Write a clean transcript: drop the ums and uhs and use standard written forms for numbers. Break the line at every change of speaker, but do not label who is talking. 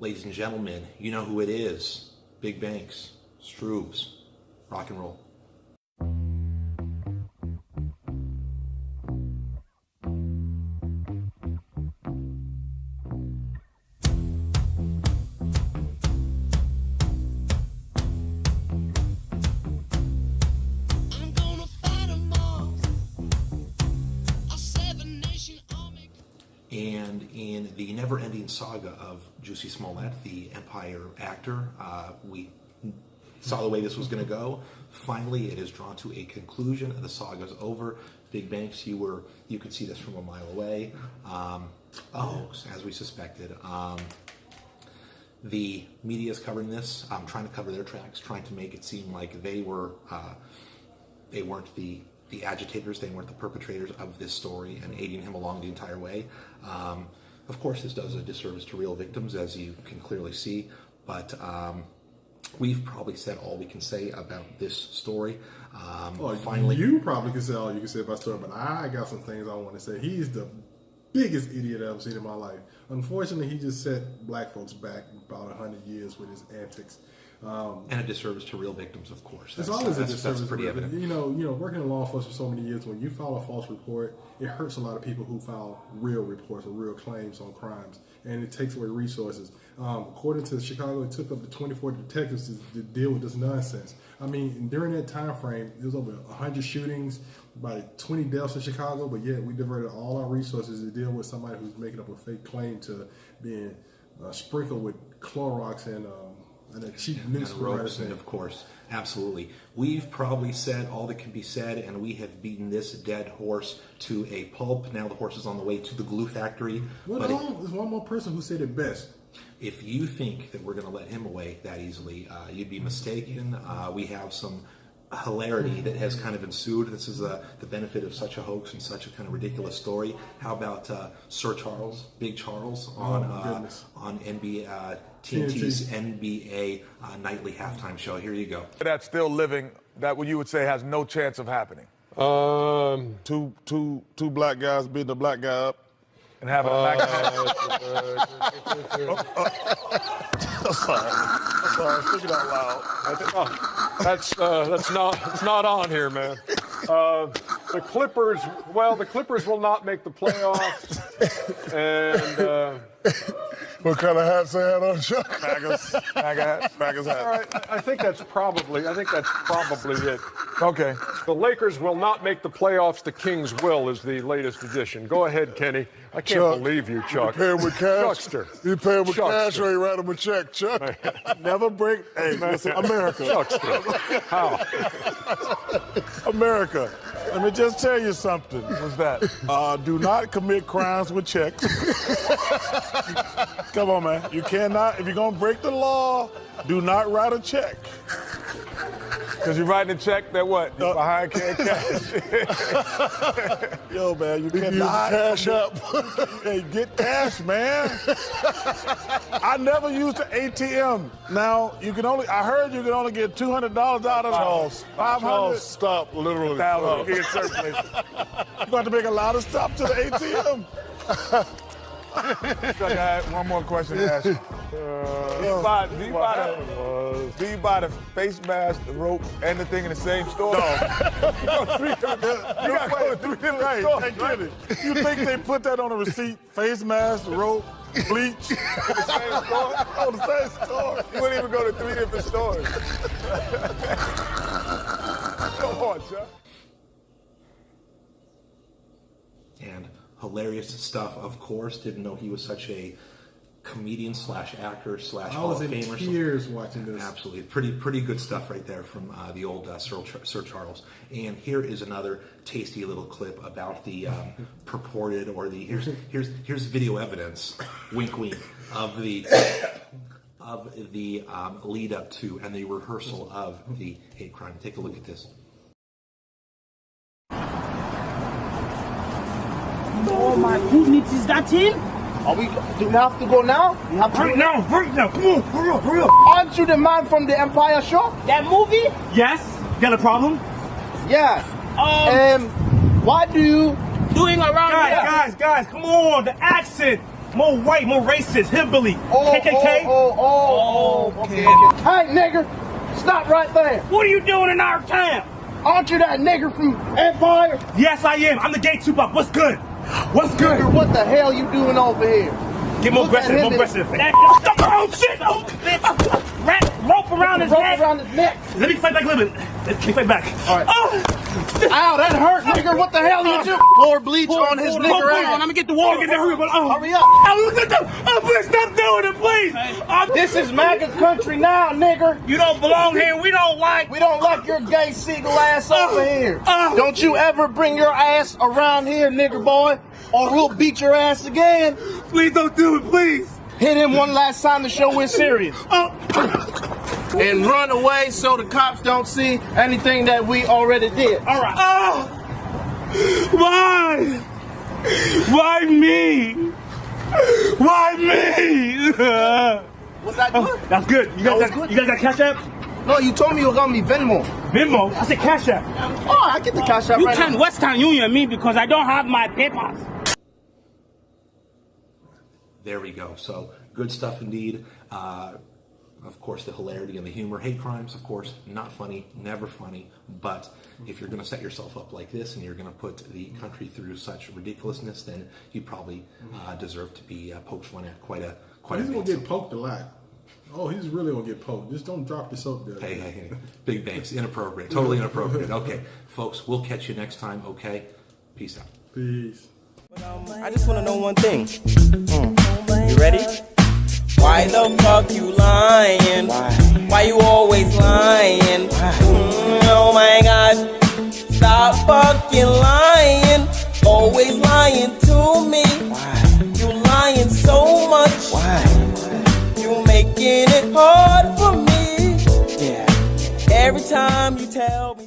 Ladies and gentlemen, you know who it is. Big Banks, Stroobs, rock and roll. And in the never-ending saga of Jussie Smollett, the Empire actor, we saw the way this was going to go. Finally, it is drawn to a conclusion. The saga's over. Big Banks, you could see this from a mile away. As we suspected. The media is covering this, trying to cover their tracks, trying to make it seem like they weren't the agitators, they weren't the perpetrators of this story and aiding him along the entire way. Of course, this does a disservice to real victims, as you can clearly see, but we've probably said all we can say about this story. Finally,
you probably can say all you can say about the story, but I got some things I want to say. He's the biggest idiot I've ever seen in my life. Unfortunately, he just set black folks back about 100 years with his antics.
And a disservice to real victims, of course.
It's always a disservice.
That's pretty evident.
You know, working in law enforcement for so many years, when you file a false report, it hurts a lot of people who file real reports or real claims on crimes, and it takes away resources. According to Chicago, it took up to 24 detectives to deal with this nonsense. I mean, during that time frame, there was over 100 shootings, about 20 deaths in Chicago, but yet we diverted all our resources to deal with somebody who's making up a fake claim to being sprinkled with Clorox and a cheap newspaper.
And of course, absolutely. We've probably said all that can be said, and we have beaten this dead horse to a pulp. Now the horse is on the way to the glue factory.
There's one more person who said it best.
If you think that we're going to let him away that easily, you'd be mistaken. We have some hilarity that has kind of ensued. This is the benefit of such a hoax and such a kind of ridiculous story. How about Sir Charles, Big Charles, on NBA, TNT's NBA nightly halftime show? Here you go.
That's still living, that what you would say has no chance of happening.
Two black guys beating a black guy up.
And having a black guy.
I'm sorry, speak it out loud.
That's not on here, man. The Clippers will not make the playoffs, and
what kind of hats they had on, Chuck? Packers hat.
all right, I think that's probably it.
Okay.
The Lakers will not make the playoffs. The Kings will is the latest edition. Go ahead, Kenny. I can't believe you, Chuck.
You pay him with cash?
Chuckster.
You pay him with
Chuckster.
cash or you write him a check, Chuck? Never break. Hey, listen, America.
Chuckster. How?
America. Let me just tell you something.
What's that?
Do not commit crimes with checks. Come on, man. You cannot. If you're going to break the law, do not write a check.
Because you're writing a check that what? You're behind cash.
Yo, man, you cannot cash up. Hey, get cash, man. I never used the ATM. Now I heard you can only get $200 out of
Charles,
it. $500.
Stop, literally.
Stop. You're going to make a lot of stops to the ATM.
Chuck, I have one more question to ask you. Do you buy the face mask, the rope, and the thing in the same store?
No.
You got to go to 3 different stores, right?
You think they put that on a receipt? Face mask, rope, bleach?
The same store?
On the same store.
You wouldn't even go to 3 different stores. Come on, Chuck.
And hilarious stuff, of course. Didn't know he was such a comedian slash actor slash Hall of Famer.
I was in tears watching this.
Absolutely, pretty good stuff right there from the old Sir Charles. And here is another tasty little clip about the purported, or the here's video evidence, wink wink, of the lead up to and the rehearsal of the hate crime. Take a look at this.
Oh my goodness, is that him?
Do we have to go now? We have to
right now, come on, hurry up.
Aren't you the man from the Empire show?
That movie? Yes. Got a problem?
Yeah. What do you
doing around here? Guys, come on, the accent. More white, more racist, hillbilly.
Oh,
KKK.
Okay. Hey, nigger, stop right there.
What are you doing in our town?
Aren't you that nigger from Empire?
Yes, I am. I'm the gay Tupac. What's good? What's good?
Nigger, what the hell you doing over here?
Get more
Look at
aggressive,
him
more
and-
aggressive. Oh shit! Oh, bitch. Wrap rope around his
Rope
neck.
around his neck.
Let me fight back a little bit. Let me fight back.
All right.
Oh.
Ow, that hurt, nigger. What the hell you do? Pour bleach on his nigger
Hold on,
ass.
let me get the water. Get the hurry up. Oh.
Hurry up.
Oh, look at the. Oh, please stop doing it, please.
This is MAGA's country now, nigger.
You don't belong here. We don't like.
We don't like your gay seagull ass over here. Don't you ever bring your ass around here, nigger boy, or we'll beat your ass again.
Please don't do it, please.
Hit him one last time to show we're serious. And run away so the cops don't see anything that we already did.
All right. Why? Why me? Why me?
Was that good?
That's good. You guys,
That was
got,
good.
you guys got Cash App?
No, you told me you were gonna be Venmo.
Venmo? I said Cash App.
Oh, I get the cash out
You
right
turn
now.
Western Union me because I don't have my papers.
There we go. So good stuff indeed. Of course, the hilarity and the humor. Hate crimes, of course, not funny, never funny. But if you're going to set yourself up like this and you're going to put the country through such ridiculousness, then you probably deserve to be poked fun at quite a
He's gonna
bit.
get poked a lot. Oh, he's really gonna get poked. Just don't drop your soap there.
Hey, big bangs, inappropriate, totally inappropriate. Okay, folks, we'll catch you next time. Okay, peace out.
Peace.
I just want to know one thing. You ready? Why the fuck you lying? Why you always lying? Oh my God. Stop fucking lying. Always lying to me. You lying so much. You making it hard for me. Every time you tell me